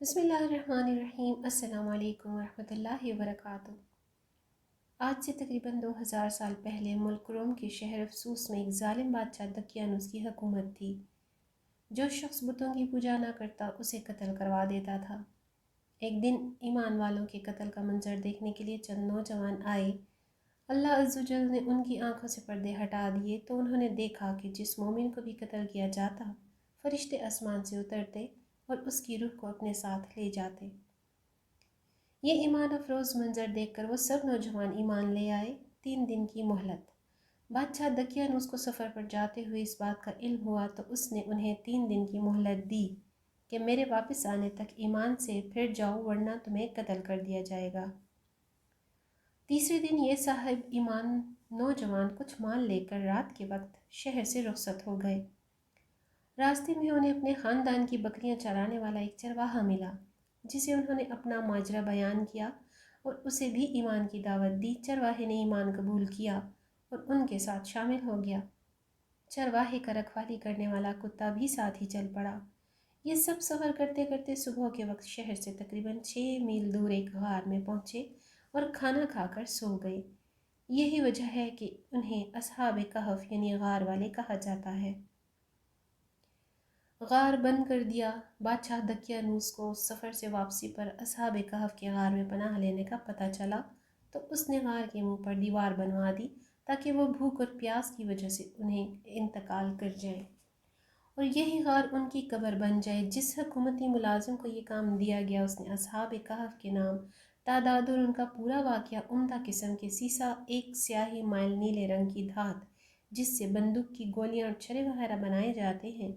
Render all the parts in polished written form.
بسم اللہ الرحمن الرحیم۔ السلام علیکم ورحمۃ اللہ وبرکاتہ۔ آج سے تقریباً 2000 سال پہلے ملک روم کے شہر افسوس میں ایک ظالم بادشاہ دقیانوس کی حکومت تھی۔ جو شخص بتوں کی پوجا نہ کرتا اسے قتل کروا دیتا تھا۔ ایک دن ایمان والوں کے قتل کا منظر دیکھنے کے لیے چند نوجوان آئے۔ اللہ عز و جل نے ان کی آنکھوں سے پردے ہٹا دیے تو انہوں نے دیکھا کہ جس مومن کو بھی قتل کیا جاتا فرشتے آسمان سے اترتے اور اس کی روح کو اپنے ساتھ لے جاتے۔ یہ ایمان افروز منظر دیکھ کر وہ سب نوجوان ایمان لے آئے۔ 3 دن کی مہلت۔ بادشاہ دقیانوس کو سفر پر جاتے ہوئے اس بات کا علم ہوا تو اس نے انہیں 3 دن کی مہلت دی کہ میرے واپس آنے تک ایمان سے پھر جاؤ ورنہ تمہیں قتل کر دیا جائے گا۔ تیسرے دن یہ صاحب ایمان نوجوان کچھ مال لے کر رات کے وقت شہر سے رخصت ہو گئے۔ راستے میں انہیں اپنے خاندان کی بکریاں چرانے والا ایک چرواہا ملا جسے انہوں نے اپنا ماجرا بیان کیا اور اسے بھی ایمان کی دعوت دی۔ چرواہے نے ایمان قبول کیا اور ان کے ساتھ شامل ہو گیا۔ چرواہے کا رکھوالی کرنے والا کتا بھی ساتھ ہی چل پڑا۔ یہ سب سفر کرتے کرتے صبح کے وقت شہر سے تقریباً 6 میل دور ایک غار میں پہنچے اور کھانا کھا کر سو گئے۔ یہی وجہ ہے کہ انہیں اصحاب کہف یعنی غار والے کہا جاتا ہے۔ غار بند کر دیا۔ بادشاہ دقیانوس کو سفر سے واپسی پر اصحاب کہف کے غار میں پناہ لینے کا پتہ چلا تو اس نے غار کے منہ پر دیوار بنوا دی تاکہ وہ بھوک اور پیاس کی وجہ سے انہیں انتقال کر جائیں اور یہی غار ان کی قبر بن جائے۔ جس حکومتی ملازم کو یہ کام دیا گیا اس نے اصحاب کہف کے نام، تعداد اور ان کا پورا واقعہ عمدہ قسم کے سیسہ، ایک سیاہی مائل نیلے رنگ کی دھات جس سے بندوق کی گولیاں اور چھرے وغیرہ بنائے جاتے ہیں،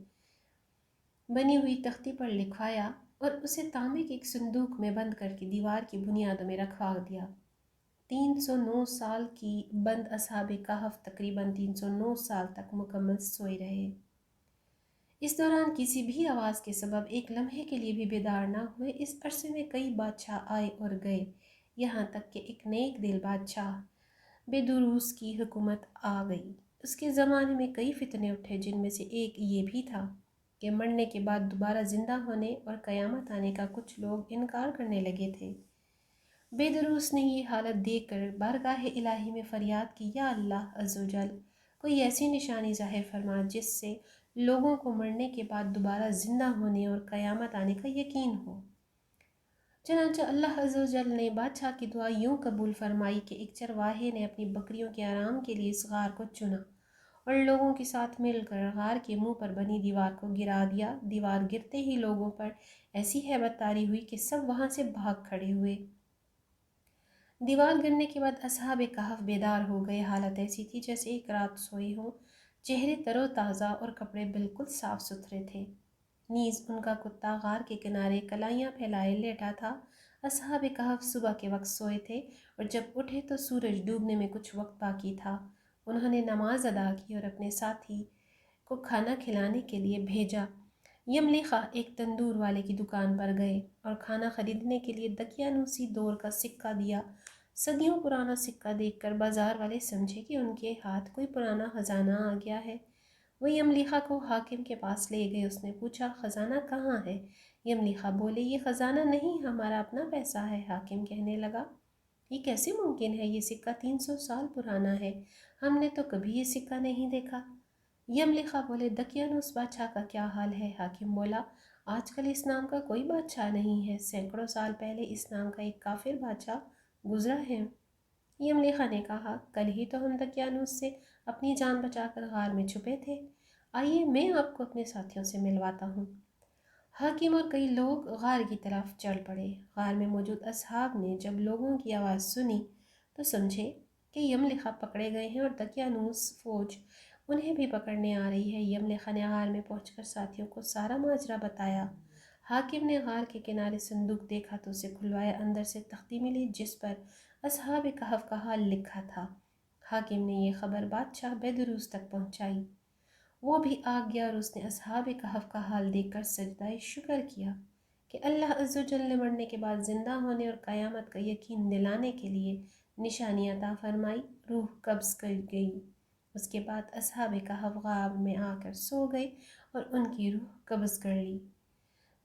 بنی ہوئی تختی پر لکھوایا اور اسے تانبے کے ایک صندوق میں بند کر کے دیوار کی بنیادوں میں رکھوا دیا۔ 309 سال کی بند اصحاب کہف تقریباً 309 سال تک مکمل سوئے رہے۔ اس دوران کسی بھی آواز کے سبب ایک لمحے کے لیے بھی بیدار نہ ہوئے۔ اس عرصے میں کئی بادشاہ آئے اور گئے، یہاں تک کہ ایک نیک دل بادشاہ بیدروس کی حکومت آ گئی۔ اس کے زمانے میں کئی فتنے اٹھے جن میں سے ایک یہ بھی تھا کہ مرنے کے بعد دوبارہ زندہ ہونے اور قیامت آنے کا کچھ لوگ انکار کرنے لگے تھے۔ بیدروس نے یہ حالت دیکھ کر بارگاہ الہی میں فریاد کی، یا اللہ عز و جل، کوئی ایسی نشانی ظاہر فرما جس سے لوگوں کو مرنے کے بعد دوبارہ زندہ ہونے اور قیامت آنے کا یقین ہو۔ چنانچہ اللہ عز و جل نے بادشاہ کی دعا یوں قبول فرمائی کہ ایک چرواہے نے اپنی بکریوں کے آرام کے لیے اس غار کو چنا اور لوگوں کے ساتھ مل کر غار کے منہ پر بنی دیوار کو گرا دیا۔ دیوار گرتے ہی لوگوں پر ایسی ہیبت طاری ہوئی کہ سب وہاں سے بھاگ کھڑے ہوئے۔ دیوار گرنے کے بعد اصحاب کہف بیدار ہو گئے۔ حالت ایسی تھی جیسے ایک رات سوئے ہوں، چہرے تر و تازہ اور کپڑے بالکل صاف ستھرے تھے۔ نیز ان کا کتا غار کے کنارے کلائیاں پھیلائے لیٹا تھا۔ اصحاب کہف صبح کے وقت سوئے تھے اور جب اٹھے تو سورج ڈوبنے میں کچھ وقت باقی تھا۔ انہوں نے نماز ادا کی اور اپنے ساتھی کو کھانا کھلانے کے لیے بھیجا۔ یملیخا ایک تندور والے کی دکان پر گئے اور کھانا خریدنے کے لیے دقیانوسی دور کا سکہ دیا۔ صدیوں پرانا سکہ دیکھ کر بازار والے سمجھے کہ ان کے ہاتھ کوئی پرانا خزانہ آ گیا ہے۔ وہ یملیخا کو حاکم کے پاس لے گئے۔ اس نے پوچھا، خزانہ کہاں ہے؟ یملیخا بولے، یہ خزانہ نہیں، ہمارا اپنا پیسہ ہے۔ حاکم کہنے لگا، یہ کیسے ممکن ہے؟ یہ سکہ 300 سال پرانا ہے، ہم نے تو کبھی یہ سکہ نہیں دیکھا۔ یملیخا بولے، دقیانوس بادشاہ کا کیا حال ہے؟ حاکم بولا، آج کل اس نام کا کوئی بادشاہ نہیں ہے، سینکڑوں سال پہلے اس نام کا ایک کافر بادشاہ گزرا ہے۔ یملیخا نے کہا، کل ہی تو ہم دقیانوس سے اپنی جان بچا کر غار میں چھپے تھے، آئیے میں آپ کو اپنے ساتھیوں سے ملواتا ہوں۔ حاکم اور کئی لوگ غار کی طرف چل پڑے۔ غار میں موجود اصحاب نے جب لوگوں کی آواز سنی تو سمجھے کہ یملیخا پکڑے گئے ہیں اور دقیانوس فوج انہیں بھی پکڑنے آ رہی ہے۔ یملیخا نے غار میں پہنچ کر ساتھیوں کو سارا ماجرا بتایا۔ حاکم نے غار کے کنارے صندوق دیکھا تو اسے کھلوایا، اندر سے تختی ملی جس پر اصحاب کہف کا حال لکھا تھا۔ حاکم نے یہ خبر بادشاہ بیدروس تک پہنچائی، وہ بھی آ گیا اور اس نے اصحاب کہف کا حال دیکھ کر سجدہ شکر کیا کہ اللہ عز و جل نے مرنے کے بعد زندہ ہونے اور قیامت کا یقین دلانے کے لیے نشانی عطا فرمائی۔ روح قبض کر گئی۔ اس کے بعد اصحاب کہف غار میں آ کر سو گئے اور ان کی روح قبض کر لی۔